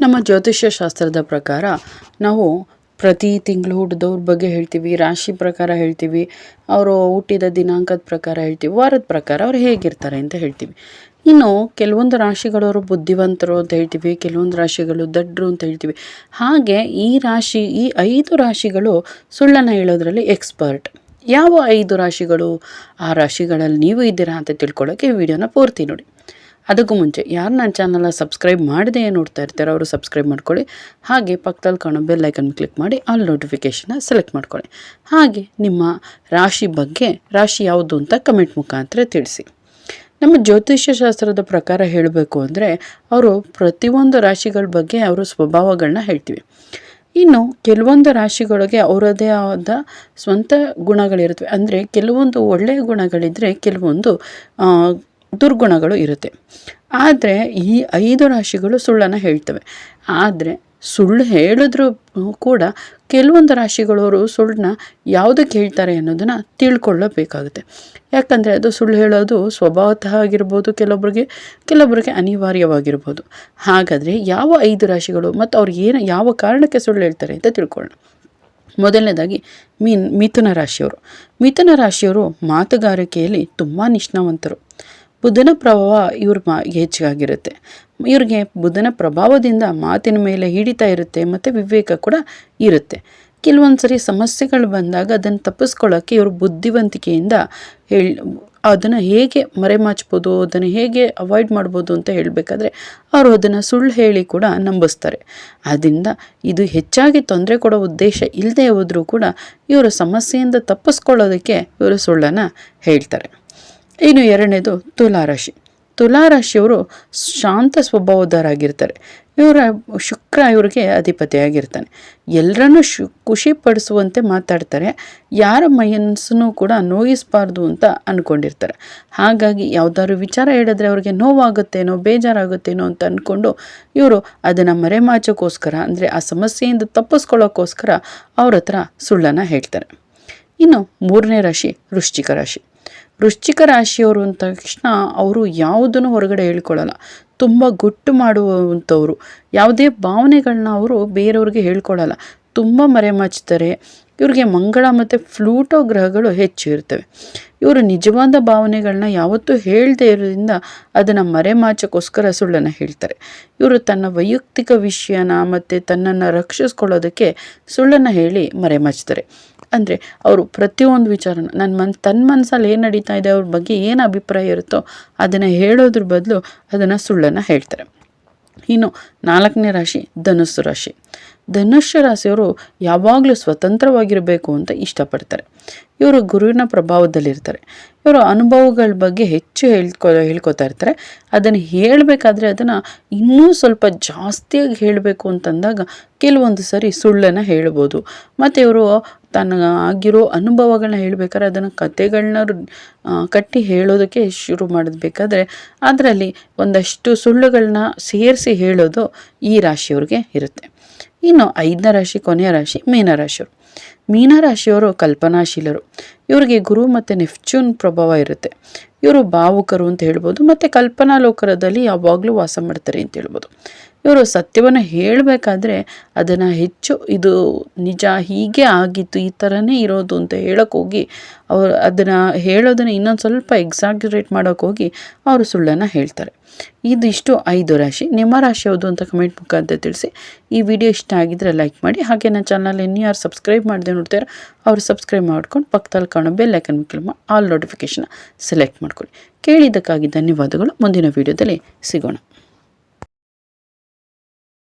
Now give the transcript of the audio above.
ನಮ್ಮ ಜ್ಯೋತಿಷ್ಯ ಶಾಸ್ತ್ರದ ಪ್ರಕಾರ ನಾವು ಪ್ರತಿ ತಿಂಗಳು ಹುಟ್ಟಿದವ್ರ ಬಗ್ಗೆ ಹೇಳ್ತೀವಿ, ರಾಶಿ ಪ್ರಕಾರ ಹೇಳ್ತೀವಿ, ಅವರು ಹುಟ್ಟಿದ ದಿನಾಂಕದ ಪ್ರಕಾರ ಹೇಳ್ತೀವಿ, ವಾರದ ಪ್ರಕಾರ ಅವ್ರು ಹೇಗಿರ್ತಾರೆ ಅಂತ ಹೇಳ್ತೀವಿ. ಇನ್ನು ಕೆಲವೊಂದು ರಾಶಿಗಳವರು ಬುದ್ಧಿವಂತರು ಅಂತ ಹೇಳ್ತೀವಿ, ಕೆಲವೊಂದು ರಾಶಿಗಳು ದಡ್ರು ಅಂತ ಹೇಳ್ತೀವಿ. ಹಾಗೆ ಈ 5 ರಾಶಿಗಳು ಸುಳ್ಳನ್ನು ಹೇಳೋದ್ರಲ್ಲಿ ಎಕ್ಸ್ಪರ್ಟ್. ಯಾವ 5 ರಾಶಿಗಳು, ಆ ರಾಶಿಗಳಲ್ಲಿ ನೀವು ಇದ್ದೀರಾ ಅಂತ ತಿಳ್ಕೊಳ್ಳೋಕೆ ಈ ವಿಡಿಯೋನ ಪೂರ್ತಿ ನೋಡಿ. ಅದಕ್ಕೂ ಮುಂಚೆ ಯಾರು ನನ್ನ ಚಾನಲ್ನ ಸಬ್ಸ್ಕ್ರೈಬ್ ಮಾಡದೆ ನೋಡ್ತಾ ಇರ್ತಾರೆ ಅವರು ಸಬ್ಸ್ಕ್ರೈಬ್ ಮಾಡ್ಕೊಳ್ಳಿ. ಹಾಗೆ ಪಕ್ಕದಲ್ಲಿ ಕಾಣೋ ಬೆಲ್ ಐಕನ್ ಕ್ಲಿಕ್ ಮಾಡಿ ಆಲ್ ನೋಟಿಫಿಕೇಷನ್ನ ಸೆಲೆಕ್ಟ್ ಮಾಡ್ಕೊಳ್ಳಿ. ಹಾಗೆ ನಿಮ್ಮ ರಾಶಿ ಯಾವುದು ಅಂತ ಕಮೆಂಟ್ ಮುಖಾಂತರ ತಿಳಿಸಿ. ನಮ್ಮ ಜ್ಯೋತಿಷ್ಯ ಶಾಸ್ತ್ರದ ಪ್ರಕಾರ ಹೇಳಬೇಕು ಅಂದರೆ ಅವರು ಪ್ರತಿಯೊಂದು ರಾಶಿಗಳ ಬಗ್ಗೆ ಅವರ ಸ್ವಭಾವಗಳನ್ನ ಹೇಳ್ತೀವಿ. ಇನ್ನು ಕೆಲವೊಂದು ರಾಶಿಗಳಿಗೆ ಅವರದೇ ಆದ ಸ್ವಂತ ಗುಣಗಳಿರುತ್ತವೆ. ಅಂದರೆ ಕೆಲವೊಂದು ಒಳ್ಳೆಯ ಗುಣಗಳಿದ್ದರೆ ಕೆಲವೊಂದು ದುರ್ಗುಣಗಳು ಇರುತ್ತೆ. ಆದರೆ ಈ 5 ರಾಶಿಗಳು ಸುಳ್ಳನ್ನು ಹೇಳ್ತವೆ. ಆದರೆ ಸುಳ್ಳು ಹೇಳಿದ್ರೂ ಕೂಡ ಕೆಲವೊಂದು ರಾಶಿಗಳವರು ಸುಳ್ಳನ್ನ ಯಾವುದಕ್ಕೆ ಹೇಳ್ತಾರೆ ಅನ್ನೋದನ್ನು ತಿಳ್ಕೊಳ್ಳಬೇಕಾಗುತ್ತೆ. ಯಾಕಂದರೆ ಅದು ಸುಳ್ಳು ಹೇಳೋದು ಸ್ವಭಾವತಃ ಆಗಿರ್ಬೋದು, ಕೆಲವೊಬ್ಬರಿಗೆ ಅನಿವಾರ್ಯವಾಗಿರ್ಬೋದು. ಹಾಗಾದರೆ ಯಾವ 5 ರಾಶಿಗಳು ಮತ್ತು ಅವ್ರು ಯಾವ ಕಾರಣಕ್ಕೆ ಸುಳ್ಳು ಹೇಳ್ತಾರೆ ಅಂತ ತಿಳ್ಕೊಳ್ಳೋಣ. ಮೊದಲನೇದಾಗಿ ಮಿಥುನ ರಾಶಿಯವರು. ಮಿಥುನ ರಾಶಿಯವರು ಮಾತುಗಾರಿಕೆಯಲ್ಲಿ ತುಂಬ ನಿಷ್ಣಾವಂತರು. ಬುಧನ ಪ್ರಭಾವ ಇವ್ರ ಹೆಚ್ಚಾಗಿರುತ್ತೆ. ಇವ್ರಿಗೆ ಬುಧನ ಪ್ರಭಾವದಿಂದ ಮಾತಿನ ಮೇಲೆ ಹಿಡಿತ ಇರುತ್ತೆ ಮತ್ತು ವಿವೇಕ ಕೂಡ ಇರುತ್ತೆ. ಕೆಲವೊಂದು ಸರಿ ಸಮಸ್ಯೆಗಳು ಬಂದಾಗ ಅದನ್ನು ತಪ್ಪಿಸ್ಕೊಳ್ಳೋಕ್ಕೆ ಇವರು ಬುದ್ಧಿವಂತಿಕೆಯಿಂದ ಅದನ್ನು ಹೇಗೆ ಮರೆಮಾಚ್ಬೋದು, ಅದನ್ನು ಹೇಗೆ ಅವಾಯ್ಡ್ ಮಾಡ್ಬೋದು ಅಂತ ಹೇಳಬೇಕಾದ್ರೆ ಅವರು ಅದನ್ನು ಸುಳ್ಳು ಹೇಳಿ ಕೂಡ ನಂಬಿಸ್ತಾರೆ. ಆದ್ದರಿಂದ ಇದು ಹೆಚ್ಚಾಗಿ ತೊಂದರೆ ಕೊಡೋ ಉದ್ದೇಶ ಇಲ್ಲದೆ ಹೋದರೂ ಕೂಡ ಇವರು ಸಮಸ್ಯೆಯಿಂದ ತಪ್ಪಿಸ್ಕೊಳ್ಳೋದಕ್ಕೆ ಇವರು ಸುಳ್ಳನ್ನು ಹೇಳ್ತಾರೆ. ಇನ್ನು ಎರಡನೇದು ತುಲಾರಾಶಿ. ತುಲಾರಾಶಿಯವರು ಶಾಂತ ಸ್ವಭಾವದವರಾಗಿರ್ತಾರೆ. ಶುಕ್ರ ಇವ್ರಿಗೆ ಅಧಿಪತಿಯಾಗಿರ್ತಾನೆ. ಎಲ್ಲರನ್ನೂ ಖುಷಿಪಡಿಸುವಂತೆ ಮಾತಾಡ್ತಾರೆ. ಯಾರ ಮನಸ್ಸನ್ನು ಕೂಡ ನೋಯಿಸಬಾರ್ದು ಅಂತ ಅಂದ್ಕೊಂಡಿರ್ತಾರೆ. ಹಾಗಾಗಿ ಯಾವುದಾದ್ರು ವಿಚಾರ ಹೇಳಿದ್ರೆ ಅವ್ರಿಗೆ ನೋವಾಗುತ್ತೇನೋ ಬೇಜಾರಾಗುತ್ತೇನೋ ಅಂತ ಅಂದ್ಕೊಂಡು ಇವರು ಅದನ್ನು ಮರೆಮಾಚೋಕ್ಕೋಸ್ಕರ, ಅಂದರೆ ಆ ಸಮಸ್ಯೆಯಿಂದ ತಪ್ಪಿಸ್ಕೊಳ್ಳೋಕ್ಕೋಸ್ಕರ ಅವ್ರ ಹತ್ರ ಸುಳ್ಳನ್ನು ಹೇಳ್ತಾರೆ. ಇನ್ನು ಮೂರನೇ ರಾಶಿ ವೃಶ್ಚಿಕ ರಾಶಿ. ವೃಶ್ಚಿಕ ರಾಶಿಯವರು ಅಂದ ತಕ್ಷಣ ಅವರು ಯಾವುದನ್ನು ಹೊರಗಡೆ ಹೇಳ್ಕೊಳ್ಳಲ್ಲ. ತುಂಬ ಗುಟ್ಟು ಮಾಡುವಂಥವ್ರು. ಯಾವುದೇ ಭಾವನೆಗಳನ್ನ ಅವರು ಬೇರೆಯವ್ರಿಗೆ ಹೇಳ್ಕೊಳ್ಳಲ್ಲ. ತುಂಬ ಮರೆಮಾಚ್ತಾರೆ. ಇವ್ರಿಗೆ ಮಂಗಳ ಮತ್ತು ಫ್ಲೂಟೋ ಗ್ರಹಗಳು ಹೆಚ್ಚು ಇರ್ತವೆ. ಇವರು ನಿಜವಾದ ಭಾವನೆಗಳನ್ನ ಯಾವತ್ತೂ ಹೇಳದೇ ಇರೋದ್ರಿಂದ ಅದನ್ನು ಮರೆಮಾಚೋಕ್ಕೋಸ್ಕರ ಸುಳ್ಳನ್ನು ಹೇಳ್ತಾರೆ. ಇವರು ತನ್ನ ವೈಯಕ್ತಿಕ ವಿಷಯನ ಮತ್ತು ತನ್ನನ್ನು ರಕ್ಷಿಸ್ಕೊಳ್ಳೋದಕ್ಕೆ ಸುಳ್ಳನ್ನು ಹೇಳಿ ಮರೆಮಾಚ್ತಾರೆ. ಅಂದರೆ ಅವರು ಪ್ರತಿಯೊಂದು ವಿಚಾರನ ತನ್ನ ಮನಸ್ಸಲ್ಲಿ ಏನು ನಡೀತಾ ಇದೆ, ಅವ್ರ ಬಗ್ಗೆ ಏನು ಅಭಿಪ್ರಾಯ ಇರುತ್ತೋ ಅದನ್ನು ಹೇಳೋದ್ರ ಬದಲು ಅದನ್ನು ಸುಳ್ಳನ್ನು ಹೇಳ್ತಾರೆ. ಇನ್ನು 4ನೇ ರಾಶಿ ಧನುಸ್ಸು ರಾಶಿ. ಧನುಸ್ಸು ರಾಶಿಯವರು ಯಾವಾಗಲೂ ಸ್ವತಂತ್ರವಾಗಿರಬೇಕು ಅಂತ ಇಷ್ಟಪಡ್ತಾರೆ. ಇವರು ಗುರುವಿನ ಪ್ರಭಾವದಲ್ಲಿರ್ತಾರೆ. ಇವರು ಅನುಭವಗಳ ಬಗ್ಗೆ ಹೆಚ್ಚು ಹೇಳ್ಕೊತಾ ಇರ್ತಾರೆ. ಅದನ್ನು ಹೇಳಬೇಕಾದ್ರೆ ಅದನ್ನು ಇನ್ನೂ ಸ್ವಲ್ಪ ಜಾಸ್ತಿಯಾಗಿ ಹೇಳಬೇಕು ಅಂತಂದಾಗ ಕೆಲವೊಂದು ಸರಿ ಸುಳ್ಳನ್ನು ಹೇಳ್ಬೋದು. ಮತ್ತು ಇವರು ತನ್ನ ಆಗಿರೋ ಅನುಭವಗಳನ್ನ ಹೇಳಬೇಕಾದ್ರೆ ಅದನ್ನು ಕತೆಗಳನ್ನ ಕಟ್ಟಿ ಹೇಳೋದಕ್ಕೆ ಶುರು ಮಾಡಬೇಕಾದ್ರೆ ಅದರಲ್ಲಿ ಒಂದಷ್ಟು ಸುಳ್ಳುಗಳನ್ನ ಸೇರಿಸಿ ಹೇಳೋದು ಈ ರಾಶಿಯವ್ರಿಗೆ ಇರುತ್ತೆ. ಇನ್ನು 5ನೇ ರಾಶಿ ಕೊನೆಯ ರಾಶಿ ಮೀನರಾಶಿಯವರು. ಮೀನರಾಶಿಯವರು ಕಲ್ಪನಾಶೀಲರು. ಇವರಿಗೆ ಗುರು ಮತ್ತು ನೆಪ್ಚೂನ್ ಪ್ರಭಾವ ಇರುತ್ತೆ. ಇವರು ಭಾವುಕರು ಅಂತ ಹೇಳ್ಬೋದು ಮತ್ತು ಕಲ್ಪನಾ ಲೋಕದಲ್ಲಿ ಯಾವಾಗಲೂ ವಾಸ ಮಾಡ್ತಾರೆ ಅಂತ ಹೇಳ್ಬೋದು. ಇವರು ಸತ್ಯವನ್ನು ಹೇಳಬೇಕಾದ್ರೆ ಅದನ್ನು ಹೆಚ್ಚು ಇದು ನಿಜ, ಹೀಗೆ ಆಗಿತ್ತು, ಈ ಥರನೇ ಇರೋದು ಅಂತ ಹೇಳೋಕ್ಕೋಗಿ ಅವರು ಅದನ್ನು ಹೇಳೋದನ್ನು ಇನ್ನೊಂದು ಸ್ವಲ್ಪ ಎಕ್ಸಾಗ್ಯುರೇಟ್ ಮಾಡೋಕ್ಕೋಗಿ ಅವರು ಸುಳ್ಳನ್ನು ಹೇಳ್ತಾರೆ. ಇದಿಷ್ಟು 5 ರಾಶಿ. ನಿಮ್ಮ ರಾಶಿ ಯಾವುದು ಅಂತ ಕಮೆಂಟ್ ಮುಖಾಂತರ ತಿಳಿಸಿ. ಈ ವಿಡಿಯೋ ಇಷ್ಟ ಆಗಿದ್ದರೆ ಲೈಕ್ ಮಾಡಿ. ಹಾಗೆ ನನ್ನ ಚಾನಲ್ ಯಾರು ಸಬ್ಸ್ಕ್ರೈಬ್ ಮಾಡದೆ ನೋಡ್ತಾರೆ ಅವರು ಸಬ್ಸ್ಕ್ರೈಬ್ ಮಾಡ್ಕೊಂಡು ಪಕ್ಕದಲ್ಲಿ ಕಾಣೋ ಬೆಲ್ ಐಕನ್ ಕ್ಲಿಕ್ ಮಾಡಿ ಆಲ್ ನೋಟಿಫಿಕೇಷನ್ ಸೆಲೆಕ್ಟ್ ಮಾಡ್ಕೊಳ್ಳಿ. ಕೇಳಿದ್ದಕ್ಕಾಗಿ ಧನ್ಯವಾದಗಳು. ಮುಂದಿನ ವಿಡಿಯೋದಲ್ಲಿ ಸಿಗೋಣ.